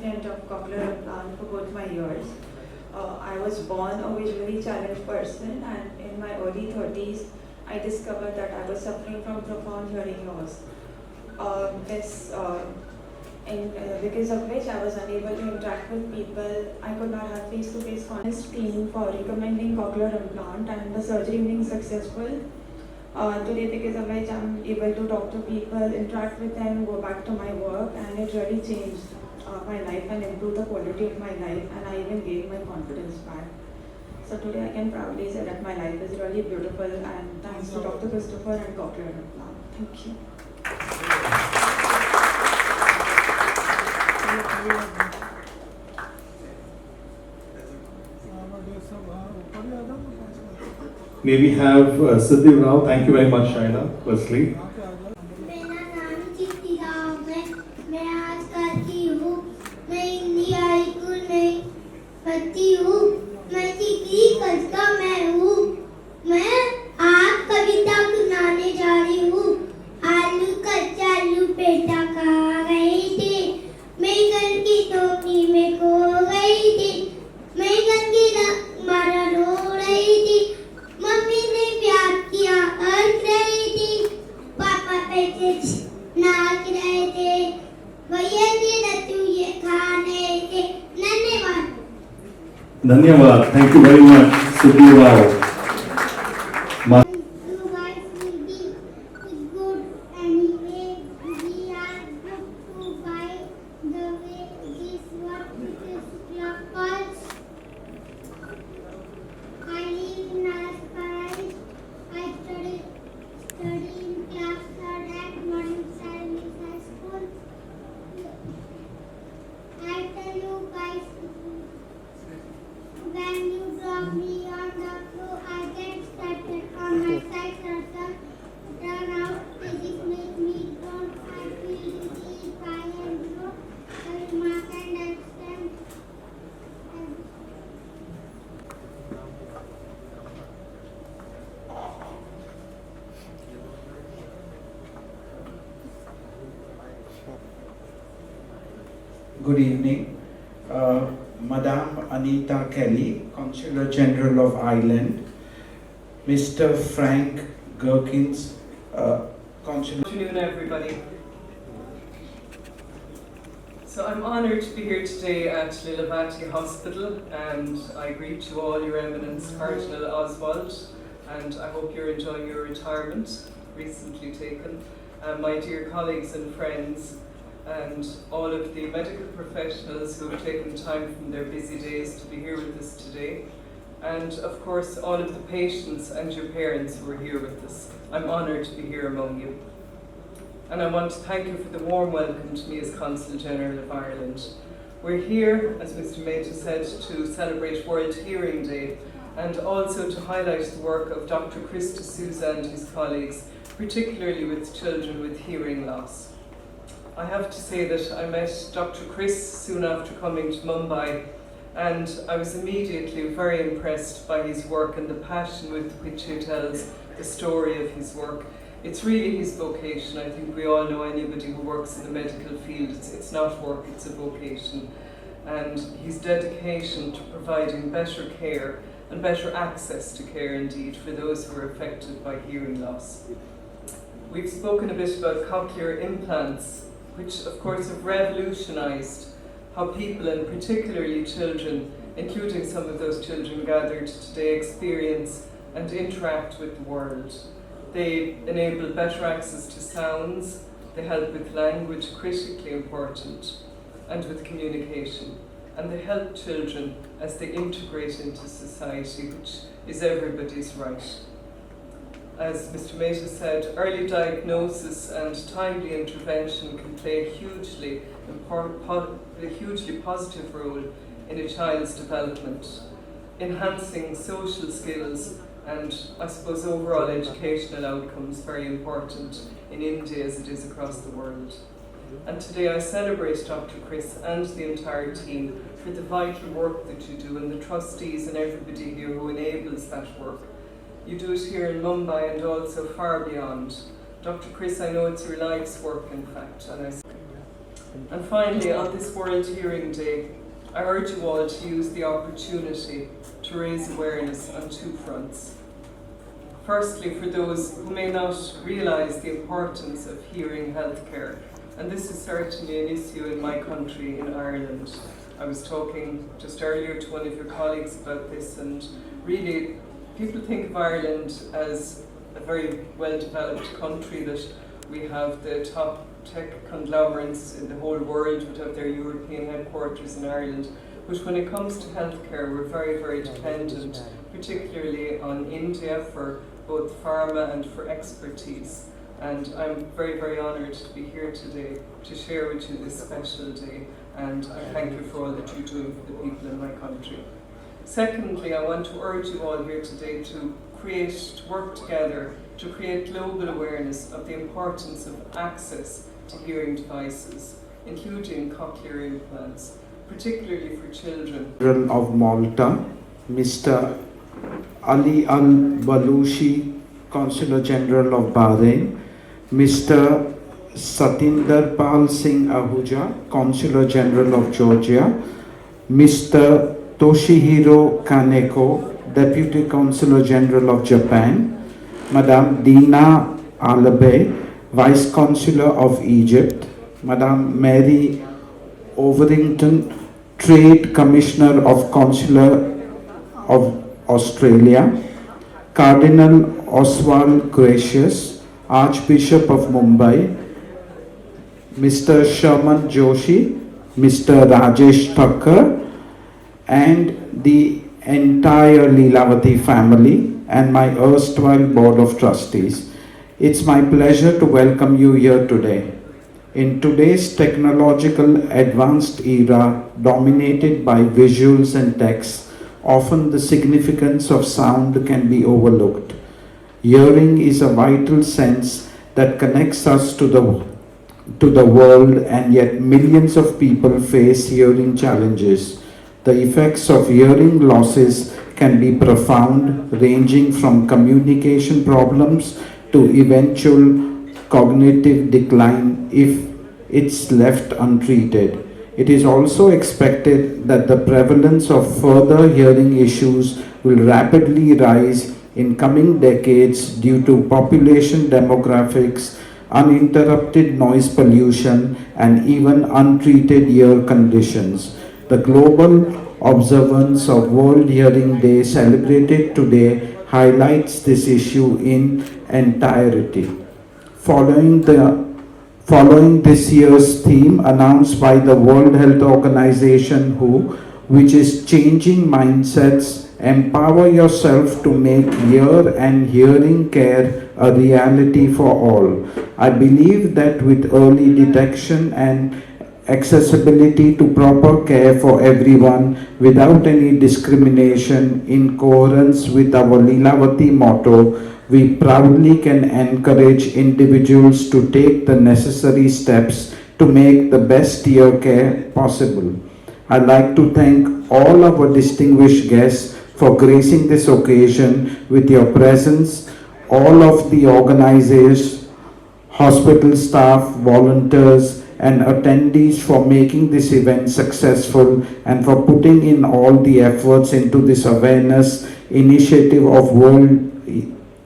recipient of cochlear implant for both my ears. I was born a visually challenged person, and in my early 30s, I discovered that I was suffering from profound hearing loss. Because of which I was unable to interact with people. I could not have face-to-face contact. Team for recommending cochlear implant and the surgery being successful. Today, because of which I'm able to talk to people, interact with them, go back to my work, and it really changed my life and improved the quality of my life, and I even gained my confidence back. So today I can proudly say that my life is really beautiful, and thanks to Dr. Christopher and cochlear implant. Thank you. May we have Siddhi Rao? Thank you very much, Shaila, firstly. मेरा नाम चित्ती राव है। मैं आज करती हूँ। मैं Hindi high school में पढ़ती हूँ। मैं चित्ती कल का मैं हूँ। मैं आज कविता सुनाने जा रही हूँ। आलू कच्चा आलू पेटा खा गई थी। मैं घर की टोकरी में खो गई थी। मैं घर की मारा रो रही थी। मम्मी ने प्यार किया हंस रही थी। पापा पैसे नाच रहे थे। भैया जी रतुए खाने थे। धन्यवाद। Dhanyawad. Thank you very much, Siddhi Rao. Good evening. Madame Anita Kelly, Consular General of Ireland, Mr. Frank Gerkins, Consular. Good afternoon, everybody. So I'm honoured to be here today at Lilavati Hospital, and I greet you all, Your Eminence Cardinal Oswald, and I hope you're enjoying your retirement, recently taken. My dear colleagues and friends, and all of the medical professionals who have taken time from their busy days to be here with us today, and of course all of the patients and your parents who are here with us. I'm honoured to be here among you. And I want to thank you for the warm welcome to me as Consul General of Ireland. We're here, as Mr. Mehta said, to celebrate World Hearing Day, and also to highlight the work of Dr. Chris D'Souza and his colleagues, particularly with children with hearing loss. I have to say that I met Dr. Chris soon after coming to Mumbai, and I was immediately very impressed by his work and the passion with which he tells the story of his work. It's really his vocation. I think we all know anybody who works in the medical field, it's not work, it's a vocation. And his dedication to providing better care and better access to care indeed for those who are affected by hearing loss. We've spoken a bit about cochlear implants, which of course have revolutionised how people, and particularly children, including some of those children gathered today, experience and interact with the world. They enable better access to sounds, they help with language, critically important, and with communication. And they help children as they integrate into society, which is everybody's right. As Mr. Mehta said, early diagnosis and timely intervention can play a hugely positive role in a child's development, enhancing social skills and, I suppose, overall educational outcomes, very important in India as it is across the world. And today I celebrate Dr. Chris and the entire team for the vital work that you do, and the trustees and everybody here who enables that work. You do it here in Mumbai and also far beyond. Dr. Chris, I know it's your life's work, in fact. And finally, on this World Hearing Day, I urge you all to use the opportunity to raise awareness on two fronts. Firstly, for those who may not realise the importance of hearing healthcare, and this is certainly an issue in my country, in Ireland. I was talking just earlier to one of your colleagues about this, and really people think of Ireland as a very well-developed country, that we have the top tech conglomerates in the whole world would have their European headquarters in Ireland. But when it comes to healthcare, we're very, very dependent, particularly on India for both pharma and for expertise. And I'm very, very honoured to be here today to share with you this special day, and I thank you for all that you're doing for the people in my country. Secondly, I want to urge you all here today to work together to create global awareness of the importance of access to hearing devices, including cochlear implants, particularly for children. Of Malta, Mr. Ali Al-Balushi, Consular General of Bahrain, Mr. Satinder Pal Singh Ahuja, Consular General of Georgia, Mr. Toshihiro Kaneko, Deputy Consular General of Japan, Madame Dina Alabe, Vice Consular of Egypt, Madame Mary Overington, Trade Commissioner of Consular of Australia, Cardinal Oswald Gracious, Archbishop of Mumbai, Mr. Sharman Joshi, Mr. Rajesh Thakkar, and the entire Lilavati family and my erstwhile Board of Trustees. It's my pleasure to welcome you here today. In today's technological advanced era dominated by visuals and text, often the significance of sound can be overlooked. Hearing is a vital sense that connects us to the world, and yet millions of people face hearing challenges. The effects of hearing losses can be profound, ranging from communication problems to eventual cognitive decline if it's left untreated. It is also expected that the prevalence of further hearing issues will rapidly rise in coming decades due to population demographics, uninterrupted noise pollution, and even untreated ear conditions. The global observance of World Hearing Day celebrated today highlights this issue in entirety. Following this year's theme announced by the World Health Organization WHO, which is changing mindsets, empower yourself to make ear and hearing care a reality for all. I believe that with early detection and accessibility to proper care for everyone without any discrimination, in coherence with our Lilavati motto, we proudly can encourage individuals to take the necessary steps to make the best ear care possible. I'd like to thank all our distinguished guests for gracing this occasion with your presence, all of the organizers, hospital staff, volunteers, and attendees for making this event successful and for putting in all the efforts into this awareness initiative of World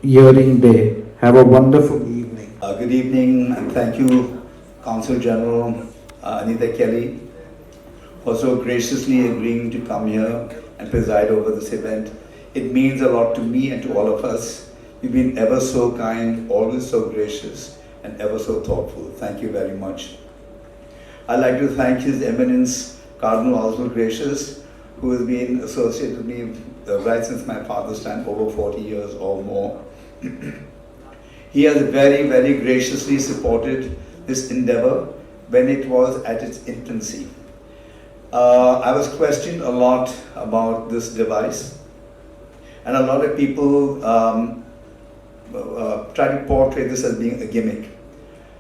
Hearing Day. Have a wonderful evening. Good evening, and thank you, Consul General Anita Kelly, for so graciously agreeing to come here and preside over this event. It means a lot to me and to all of us. You've been ever so kind, always so gracious, and ever so thoughtful. Thank you very much. I'd like to thank His Eminence Cardinal Oswald Gracious, who has been associated with me right since my father's time, over 40 years or more. He has very, very graciously supported this endeavor when it was at its infancy. I was questioned a lot about this device, and a lot of people try to portray this as being a gimmick.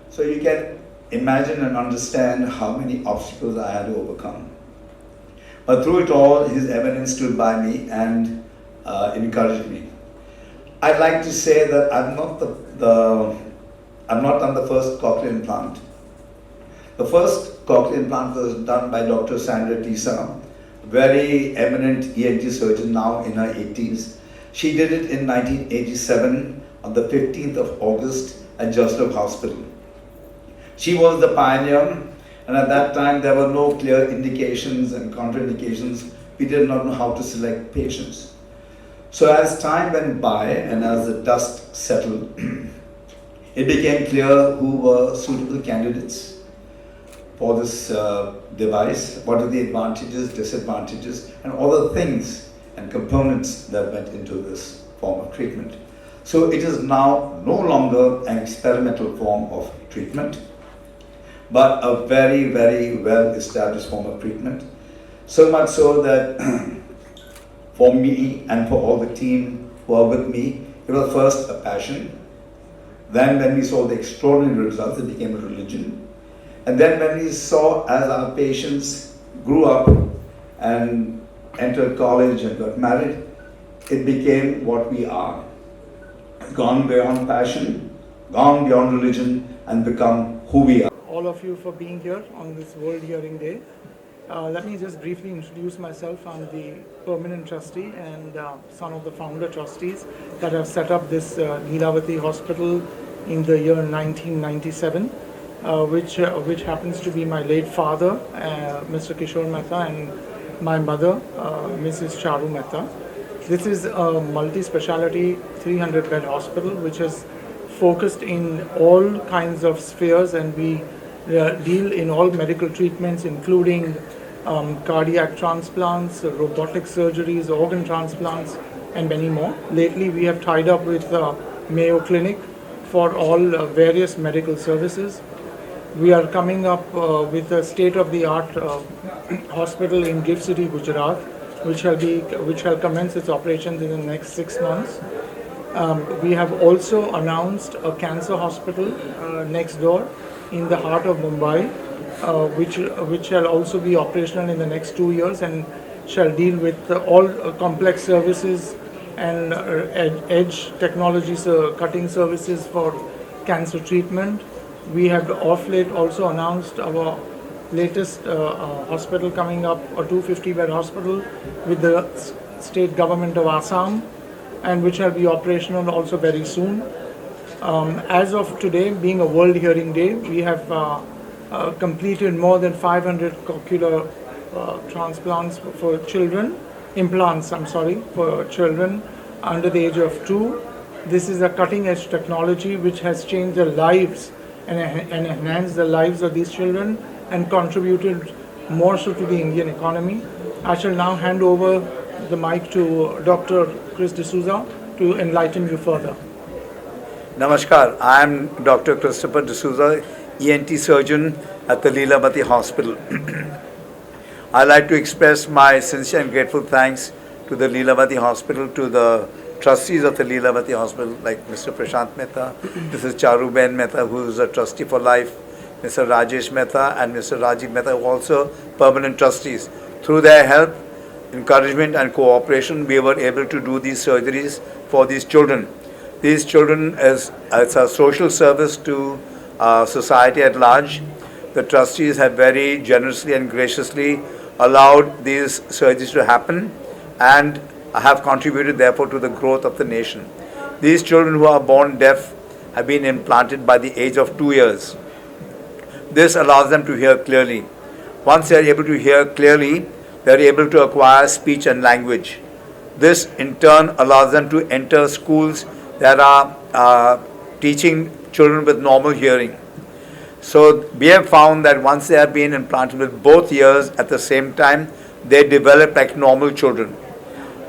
So you can imagine and understand how many obstacles I had to overcome. But through it all, His Eminence stood by me and encouraged me. I'd like to say that I've not done the first cochlear implant. The first cochlear implant was done by Dr. Sandra Tisa, very eminent ENT surgeon now in her 80s. She did it in 1987 on the 15th of August at Lilavati Hospital. She was the pioneer, and at that time there were no clear indications and contraindications. We did not know how to select patients. So as time went by and as the dust settled, it became clear who were suitable candidates for this device, what are the advantages, disadvantages, and all the things and components that went into this form of treatment. So it is now no longer an experimental form of treatment, but a very, very well-established form of treatment. So much so that for me and for all the team who are with me, it was first a passion. Then when we saw the extraordinary results, it became a religion. And then when we saw as our patients grew up and entered college and got married, it became what we are. Gone beyond passion, gone beyond religion, and become who we are. All of you for being here on this World Hearing Day. Let me just briefly introduce myself. I'm the permanent trustee and son of the founder trustees that have set up this Lilavati Hospital in the year 1997, which happens to be my late father, Mr. Kishore Mehta, and my mother, Mrs. Charu Mehta. This is a multi-speciality 300-bed hospital which is focused in all kinds of spheres, and we deal in all medical treatments including cardiac transplants, robotic surgeries, organ transplants, and many more. Lately we have tied up with Mayo Clinic for all various medical services. We are coming up with a state-of-the-art hospital in Gift City, Gujarat, which shall commence its operations in the next 6 months. We have also announced a cancer hospital next door in the heart of Mumbai, which shall also be operational in the next 2 years and shall deal with all complex services and edge technologies, cutting services for cancer treatment. We have of late also announced our latest hospital coming up, a 250-bed hospital with the state government of Assam, and which shall be operational also very soon. As of today, being a World Hearing Day, we have completed more than 500 cochlear transplants for children, for children under the age of 2. This is a cutting-edge technology which has changed the lives and enhanced the lives of these children and contributed more so to the Indian economy. I shall now hand over the mic to Dr. Chris D'Souza to enlighten you further. Namaskar, I am Dr. Christopher D'Souza, ENT surgeon at the Lilavati Hospital. I'd like to express my sincere and grateful thanks to the Lilavati Hospital, to the trustees of the Lilavati Hospital like Mr. Prashant Mehta, Mrs. Charu Ben Mehta, who is a trustee for life, Mr. Rajesh Mehta and Mr. Rajiv Mehta, who are also permanent trustees. Through their help, encouragement and cooperation, we were able to do these surgeries for these children. These children, as a social service to society at large, the trustees have very generously and graciously allowed these surgeries to happen and have contributed therefore to the growth of the nation. These children who are born deaf have been implanted by the age of 2 years. This allows them to hear clearly. Once they are able to hear clearly, they are able to acquire speech and language. This in turn allows them to enter schools that are teaching children with normal hearing. So we have found that once they have been implanted with both ears at the same time, they develop like normal children.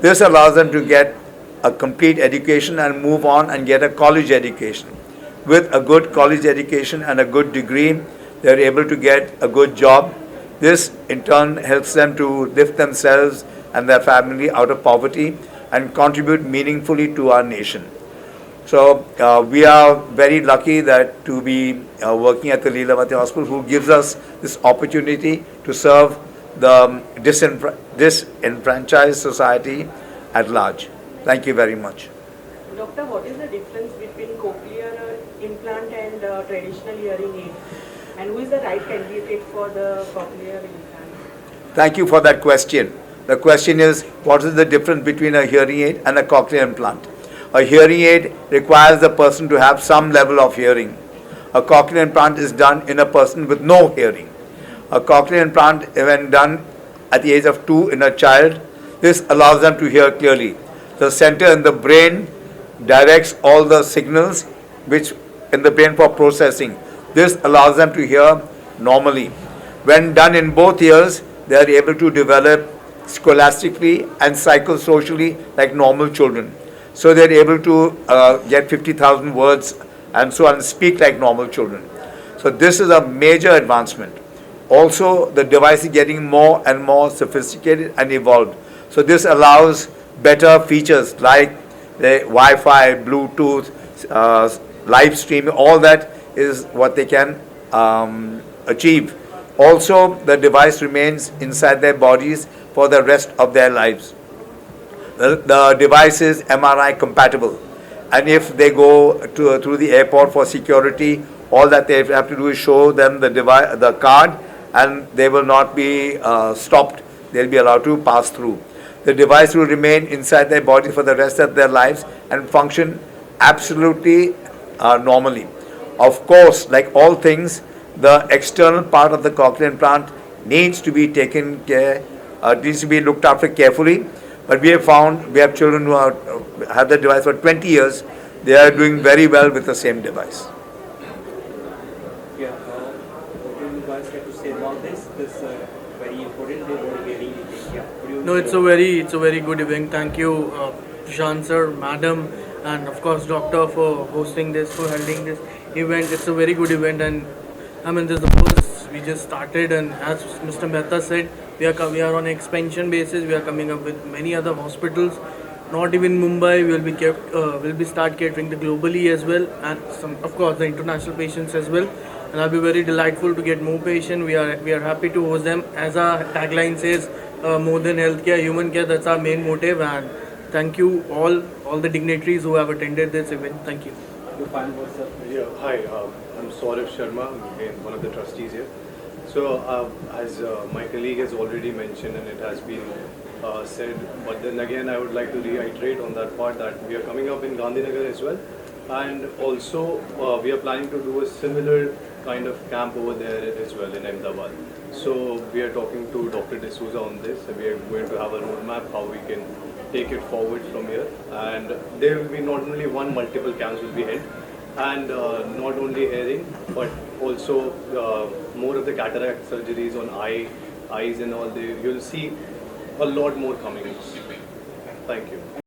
This allows them to get a complete education and move on and get a college education. With a good college education and a good degree, they are able to get a good job. This in turn helps them to lift themselves and their family out of poverty and contribute meaningfully to our nation. So we are very lucky that to be working at the Lilavati Hospital, who gives us this opportunity to serve the disenfranchised society at large. Thank you very much. Doctor, what is the difference between cochlear implant and traditional hearing aid? And who is the right candidate for the cochlear implant? Thank you for that question. The question is, what is the difference between a hearing aid and a cochlear implant? A hearing aid requires the person to have some level of hearing. A cochlear implant is done in a person with no hearing. A cochlear implant, when done at the age of 2 in a child, this allows them to hear clearly. The center in the brain directs all the signals which in the brain for processing. This allows them to hear normally. When done in both ears, they are able to develop scholastically and psychosocially like normal children. So they are able to get 50,000 words and so on, and speak like normal children. So this is a major advancement. Also, the device is getting more and more sophisticated and evolved. So this allows better features like the Wi-Fi, Bluetooth, live streaming, all that is what they can achieve. Also, the device remains inside their bodies for the rest of their lives. The device is MRI compatible, and if they go through the airport for security, all that they have to do is show them the card, and they will not be stopped. They'll be allowed to pass through. The device will remain inside their body for the rest of their lives and function absolutely normally. Of course, like all things, the external part of the cochlear implant needs to be taken care, needs to be looked after carefully. But we have found, we have children who have the device for 20 years, they are doing very well with the same device. Yeah, what do you guys get to say about this? This very important day for hearing aid. Yeah. No, it's a very good event. Thank you, Prashant sir, madam, and of course doctor for hosting this, for holding this event. It's a very good event, and I mean this is the first we just started, and as Mr. Mehta said, we are on an expansion basis. We are coming up with many other hospitals. Not even Mumbai, will be start catering the globally as well, and some of course the international patients as well. And I'll be very delightful to get more patients. We are happy to host them. As our tagline says, more than healthcare, human care. That's our main motive. And thank you all the dignitaries who have attended this event. Thank you. Your final words, sir. Yeah, hi. I'm Saurav Sharma, again one of the trustees here. So as my colleague has already mentioned, and it has been said, but then again I would like to reiterate on that part that we are coming up in Gandhinagar as well, and also we are planning to do a similar kind of camp over there as well in Ahmedabad. So we are talking to Dr. D'Souza on this, and we are going to have a roadmap how we can take it forward from here. And there will be not only one, multiple camps will be held, and not only hearing, but also more of the cataract surgeries on eyes and all. You'll see a lot more coming. Thank you.